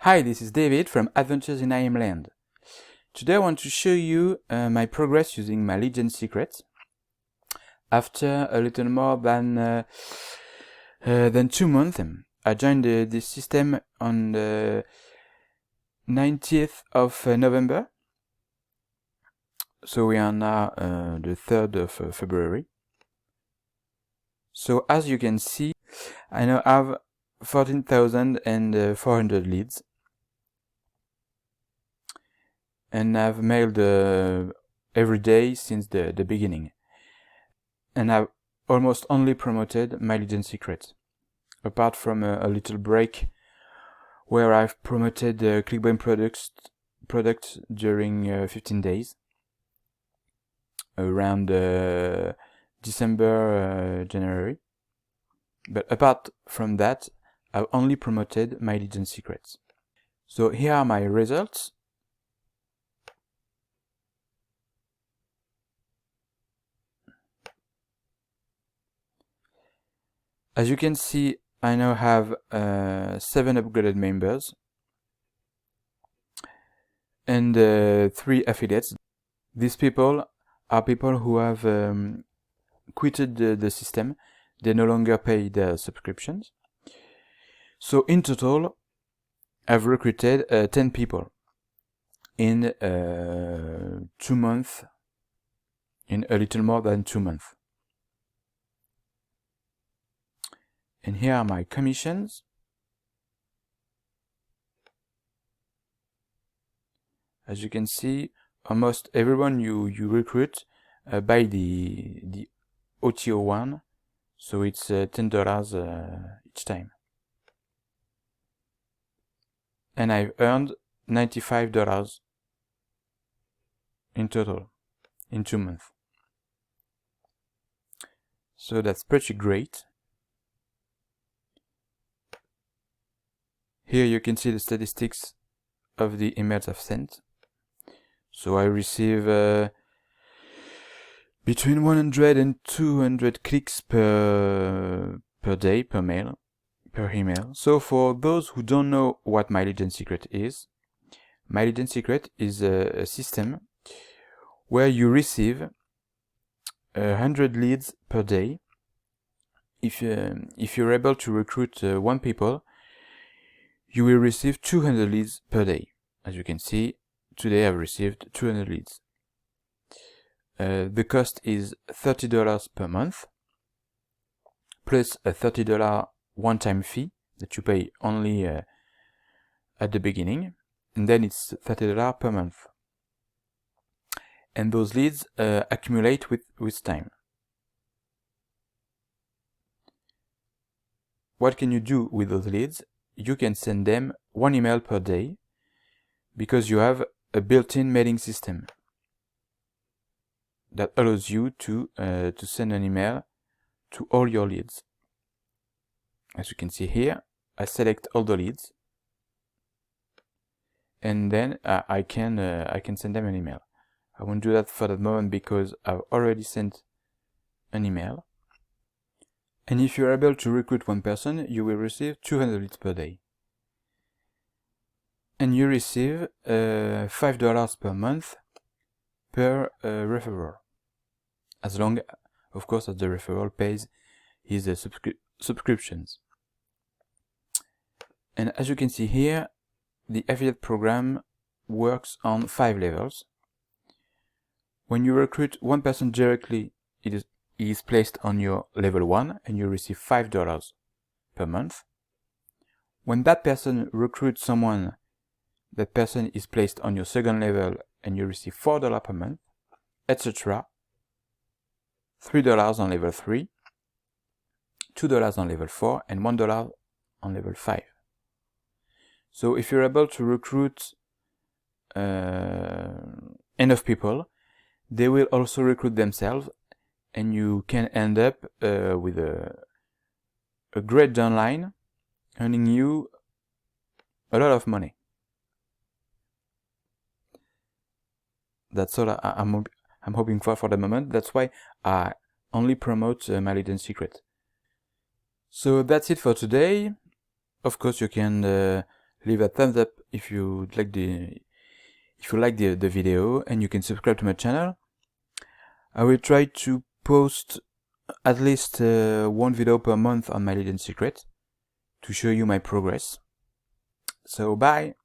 Hi, this is David from Adventures in IM Land. Today I want to show you my progress using my lead gen secret after a little more than 2 months. I joined this system on the 90th of November, so we are now the 3rd of February. So as you can see, I now have 14,400 leads. And I've mailed every day since the beginning. And I've almost only promoted my lead gen secret, apart from a little break where I've promoted ClickBrain products during 15 days, around December, January. But apart from that, I've only promoted my lead gen secrets. So here are my results. As you can see, I now have 7 upgraded members and 3 affiliates. These people are people who have quitted the system. They no longer pay their subscriptions. So in total, I've recruited 10 people in 2 months, in a little more than 2 months. And here are my commissions. As you can see, almost everyone you recruit buy the OTO1, so it's $10 each time. And I've earned $95 in total in 2 months. So that's pretty great. Here you can see the statistics of the emails I've sent. So I receive between 100 and 200 clicks per day, per email. So for those who don't know what my lead gen secret is, my lead gen secret is a system where you receive 100 leads per day. If you're able to recruit 1 people, you will receive 200 leads per day. As you can see, today I've received 200 leads. The cost is $30 per month, plus a $30 one-time fee that you pay only at the beginning, and then it's $30 per month. And those leads accumulate with time. What can you do with those leads? You can send them 1 email per day because you have a built-in mailing system that allows you to send an email to all your leads. As you can see here, I select all the leads, and then I can send them an email. I won't do that for the moment because I've already sent an email. And if you're able to recruit 1 person, you will receive 200 leads per day. And you receive $5 per month per referral, as long, of course, as the referral pays his subscriptions. And as you can see here, the affiliate program works on 5 levels. When you recruit 1 person directly, it is placed on your level 1 and you receive $5 per month. When that person recruits someone, that person is placed on your second level and you receive $4 per month, etc. $3 on level 3, $2 on level 4, and $1 on level 5. So if you're able to recruit enough people, they will also recruit themselves, and you can end up with a great downline earning you a lot of money. That's all I'm hoping for the moment. That's why I only promote my lead gen secret. So that's it for today. Of course, you can leave a thumbs up if you like the video, and you can subscribe to my channel. I will try to post at least one video per month on my lead gen secret to show you my progress. So bye!